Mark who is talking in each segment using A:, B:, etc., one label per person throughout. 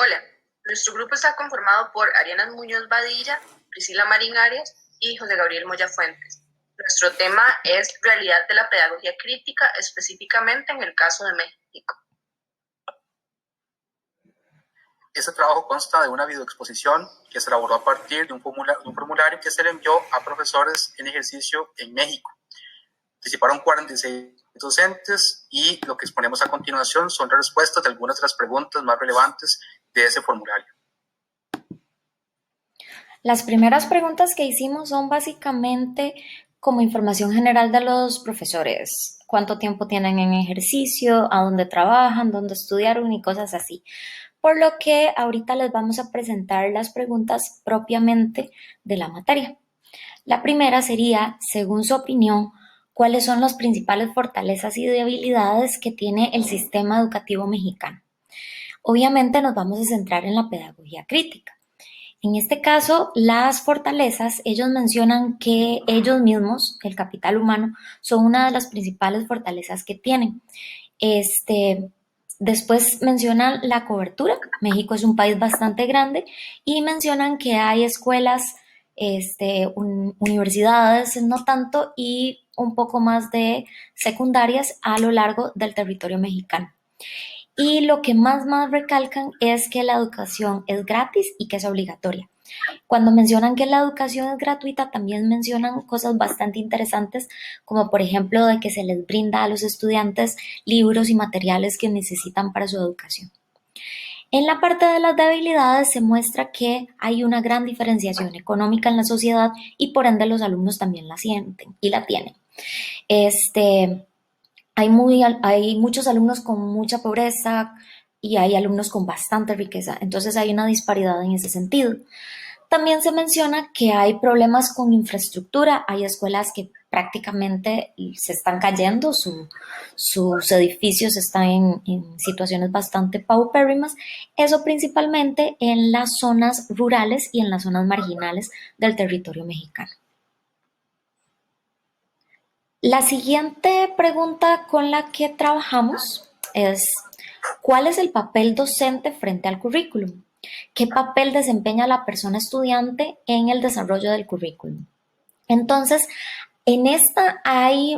A: Hola, nuestro grupo está conformado por Ariana Muñoz Badilla, Priscila Marín Arias y José Gabriel Moya Fuentes. Nuestro tema es realidad de la pedagogía crítica, específicamente en el caso de México.
B: Este trabajo consta de una videoexposición que se elaboró a partir de un formulario que se le envió a profesores en ejercicio en México. Participaron 46 docentes y lo que exponemos a continuación son las respuestas de algunas de las preguntas más relevantes de ese formulario.
C: Las primeras preguntas que hicimos son básicamente como información general de los profesores. Cuánto tiempo tienen en ejercicio, a dónde trabajan, dónde estudiaron y cosas así. Por lo que ahorita les vamos a presentar las preguntas propiamente de la materia. La primera sería, según su opinión, ¿cuáles son las principales fortalezas y debilidades que tiene el sistema educativo mexicano? Obviamente nos vamos a centrar en la pedagogía crítica. En este caso, las fortalezas, ellos mencionan que ellos mismos, el capital humano, son una de las principales fortalezas que tienen. Después mencionan la cobertura. México es un país bastante grande y mencionan que hay escuelas, universidades, no tanto, y un poco más de secundarias a lo largo del territorio mexicano. Y lo que más recalcan es que la educación es gratis y que es obligatoria. Cuando mencionan que la educación es gratuita, también mencionan cosas bastante interesantes, como por ejemplo de que se les brinda a los estudiantes libros y materiales que necesitan para su educación. En la parte de las debilidades se muestra que hay una gran diferenciación económica en la sociedad y por ende los alumnos también la sienten y la tienen. Hay muchos alumnos con mucha pobreza y hay alumnos con bastante riqueza, entonces hay una disparidad en ese sentido. También se menciona que hay problemas con infraestructura, hay escuelas que prácticamente se están cayendo, sus edificios están en situaciones bastante paupérrimas, eso principalmente en las zonas rurales y en las zonas marginales del territorio mexicano. La siguiente pregunta con la que trabajamos es, ¿cuál es el papel docente frente al currículum? ¿Qué papel desempeña la persona estudiante en el desarrollo del currículum? Entonces, en esta hay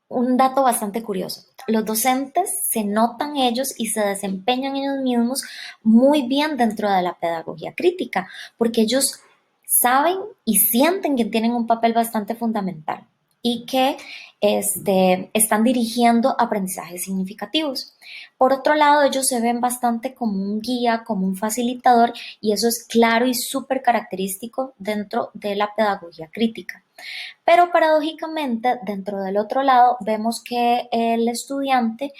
C: un dato bastante curioso. Los docentes se notan ellos y se desempeñan ellos mismos muy bien dentro de la pedagogía crítica, porque ellos saben y sienten que tienen un papel bastante fundamental y que están dirigiendo aprendizajes significativos. Por otro lado, ellos se ven bastante como un guía, como un facilitador, y eso es claro y súper característico dentro de la pedagogía crítica. Pero paradójicamente, dentro del otro lado, vemos que el estudiante,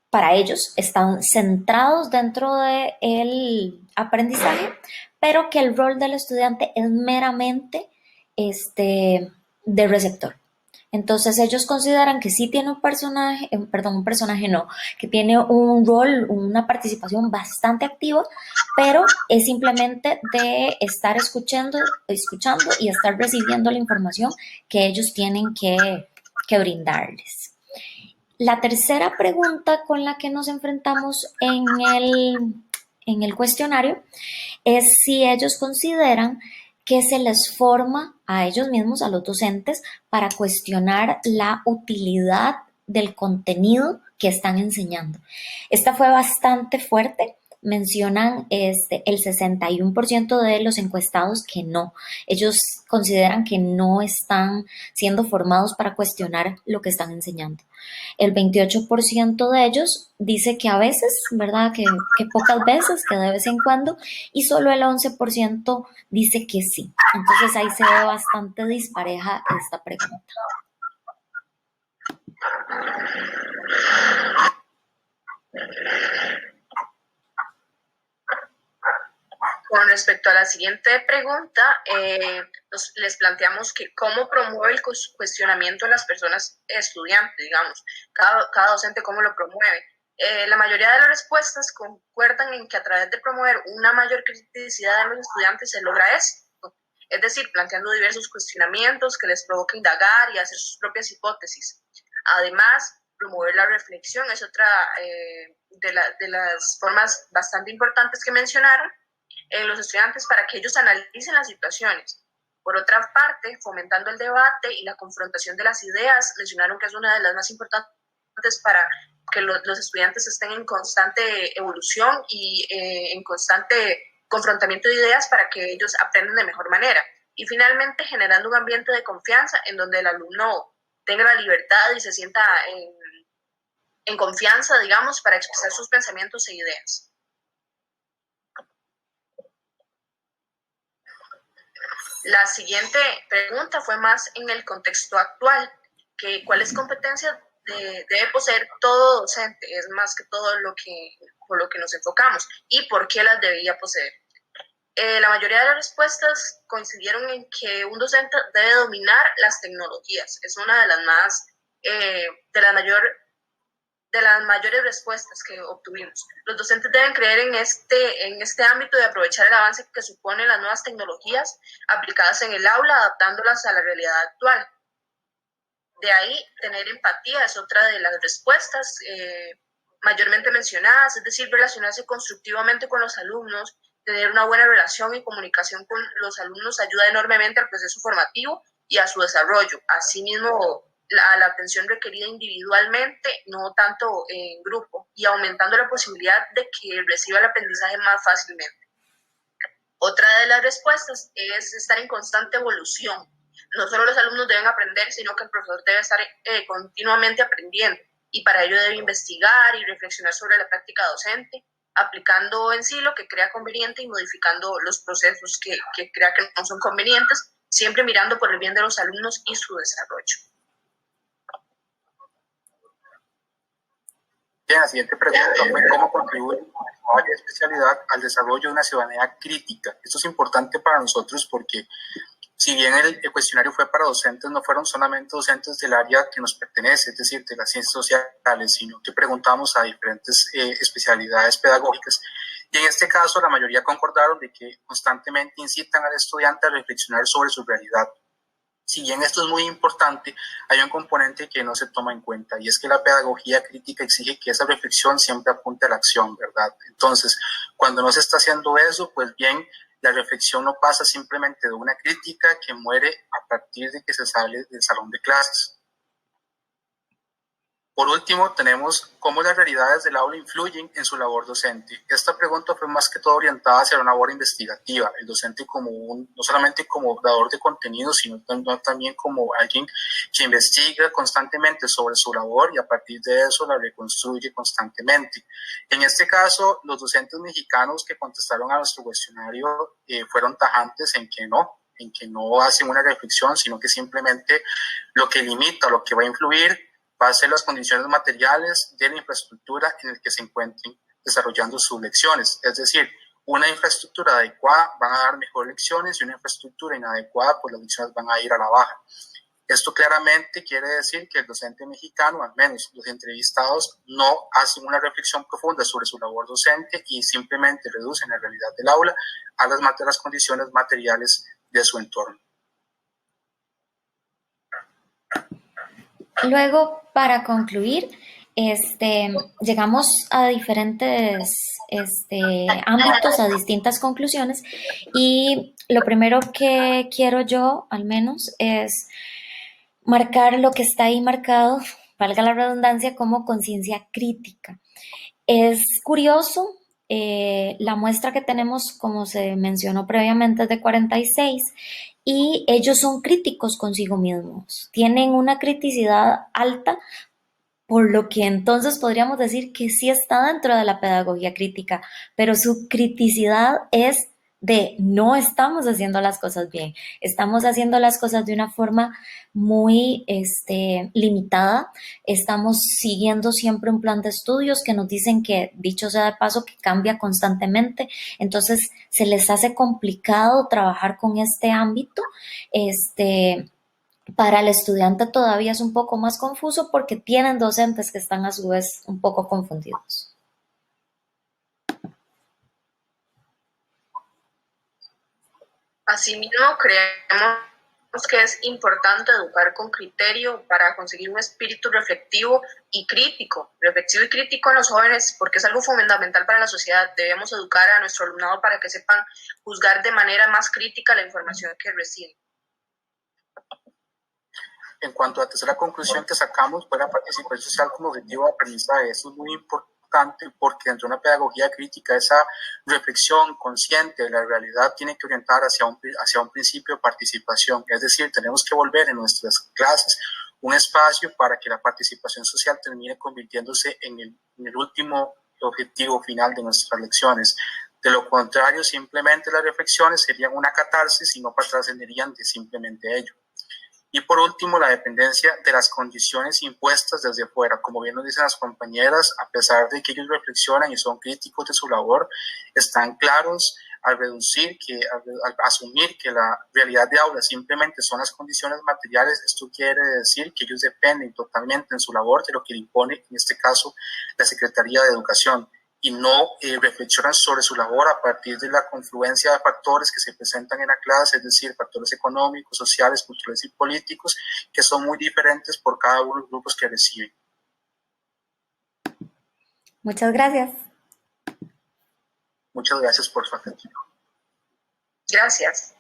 C: para ellos, están centrados dentro del aprendizaje, pero que el rol del estudiante es meramente de receptor. Entonces ellos consideran que sí tiene un personaje no, que tiene un rol, una participación bastante activa, pero es simplemente de estar escuchando y estar recibiendo la información que ellos tienen que brindarles. La tercera pregunta con la que nos enfrentamos en el cuestionario es si ellos consideran que se les forma a ellos mismos, a los docentes, para cuestionar la utilidad del contenido que están enseñando. Esta fue bastante fuerte. Mencionan el 61% de los encuestados que no. Ellos consideran que no están siendo formados para cuestionar lo que están enseñando. El 28% de ellos dice que a veces, ¿verdad? Que pocas veces, que de vez en cuando, y solo el 11% dice que sí. Entonces ahí se ve bastante dispareja esta pregunta.
A: Con respecto a la siguiente pregunta, les planteamos que cómo promueve el cuestionamiento de las personas estudiantes, digamos, cada docente cómo lo promueve. La mayoría de las respuestas concuerdan en que a través de promover una mayor criticidad de los estudiantes se logra esto, es decir, planteando diversos cuestionamientos que les provoca indagar y hacer sus propias hipótesis. Además, promover la reflexión es otra de las formas bastante importantes que mencionaron en los estudiantes para que ellos analicen las situaciones. Por otra parte, fomentando el debate y la confrontación de las ideas, mencionaron que es una de las más importantes para que los estudiantes estén en constante evolución y en constante confrontamiento de ideas para que ellos aprendan de mejor manera. Y finalmente, generando un ambiente de confianza en donde el alumno tenga la libertad y se sienta en confianza, digamos, para expresar sus pensamientos e ideas. La siguiente pregunta fue más en el contexto actual, que cuáles competencias debe poseer todo docente, es más que todo por lo que nos enfocamos, y por qué las debía poseer. La mayoría de las respuestas coincidieron en que un docente debe dominar las tecnologías. Es una de las más, de las mayores respuestas que obtuvimos. Los docentes deben creer en este ámbito de aprovechar el avance que suponen las nuevas tecnologías aplicadas en el aula, adaptándolas a la realidad actual. De ahí, tener empatía es otra de las respuestas mayormente mencionadas, es decir, relacionarse constructivamente con los alumnos, tener una buena relación y comunicación con los alumnos ayuda enormemente al proceso formativo y a su desarrollo. Asimismo, la atención requerida individualmente, no tanto en grupo, y aumentando la posibilidad de que reciba el aprendizaje más fácilmente. Otra de las respuestas es estar en constante evolución. No solo los alumnos deben aprender, sino que el profesor debe estar continuamente aprendiendo, y para ello debe investigar y reflexionar sobre la práctica docente, aplicando en sí lo que crea conveniente y modificando los procesos que crea que no son convenientes, siempre mirando por el bien de los alumnos y su desarrollo.
B: Bien, la siguiente pregunta fue cómo contribuye la especialidad al desarrollo de una ciudadanía crítica. Esto es importante para nosotros porque si bien el cuestionario fue para docentes, no fueron solamente docentes del área que nos pertenece, es decir, de las ciencias sociales, sino que preguntamos a diferentes especialidades pedagógicas. Y en este caso, la mayoría concordaron de que constantemente incitan al estudiante a reflexionar sobre su realidad. Si bien esto es muy importante, hay un componente que no se toma en cuenta, y es que la pedagogía crítica exige que esa reflexión siempre apunte a la acción, ¿verdad? Entonces, cuando no se está haciendo eso, pues bien, la reflexión no pasa simplemente de una crítica que muere a partir de que se sale del salón de clases. Por último, tenemos cómo las realidades del aula influyen en su labor docente. Esta pregunta fue más que todo orientada hacia una labor investigativa, el docente no solamente como dador de contenido, sino también como alguien que investiga constantemente sobre su labor y a partir de eso la reconstruye constantemente. En este caso, los docentes mexicanos que contestaron a nuestro cuestionario fueron tajantes en que no hacen una reflexión, sino que simplemente lo que limita, lo que va a influir, va a ser las condiciones materiales de la infraestructura en la que se encuentren desarrollando sus lecciones. Es decir, una infraestructura adecuada van a dar mejores lecciones y una infraestructura inadecuada, pues las lecciones van a ir a la baja. Esto claramente quiere decir que el docente mexicano, al menos los entrevistados, no hacen una reflexión profunda sobre su labor docente y simplemente reducen la realidad del aula a las condiciones materiales de su entorno.
C: Luego, para concluir, llegamos a diferentes ámbitos, a distintas conclusiones, y lo primero que quiero yo, al menos, es marcar lo que está ahí marcado, valga la redundancia, como conciencia crítica. Es curioso, la muestra que tenemos, como se mencionó previamente, es de 46 y ellos son críticos consigo mismos, tienen una criticidad alta, por lo que entonces podríamos decir que sí está dentro de la pedagogía crítica, pero su criticidad es de no estamos haciendo las cosas bien, estamos haciendo las cosas de una forma muy limitada, estamos siguiendo siempre un plan de estudios que nos dicen que, dicho sea de paso, que cambia constantemente, entonces se les hace complicado trabajar con este ámbito, para el estudiante todavía es un poco más confuso porque tienen docentes que están a su vez un poco confundidos.
A: Asimismo, creemos que es importante educar con criterio para conseguir un espíritu reflexivo y crítico en los jóvenes, porque es algo fundamental para la sociedad. Debemos educar a nuestro alumnado para que sepan juzgar de manera más crítica la información que reciben.
B: En cuanto a la tercera conclusión que sacamos, fue la participación social como objetivo de aprendizaje. Eso es muy importante porque dentro de una pedagogía crítica esa reflexión consciente de la realidad tiene que orientar hacia un principio de participación. Es decir, tenemos que volver en nuestras clases un espacio para que la participación social termine convirtiéndose en el último objetivo final de nuestras lecciones. De lo contrario, simplemente las reflexiones serían una catarsis y no trascenderían de simplemente ello. Y por último, la dependencia de las condiciones impuestas desde fuera. Como bien nos dicen las compañeras, a pesar de que ellos reflexionan y son críticos de su labor, están claros al asumir que la realidad de aula simplemente son las condiciones materiales. Esto quiere decir que ellos dependen totalmente en su labor de lo que le impone, en este caso, la Secretaría de Educación, y no reflexionan sobre su labor a partir de la confluencia de factores que se presentan en la clase, es decir, factores económicos, sociales, culturales y políticos, que son muy diferentes por cada uno de los grupos que reciben.
C: Muchas gracias.
B: Muchas gracias por su atención.
A: Gracias.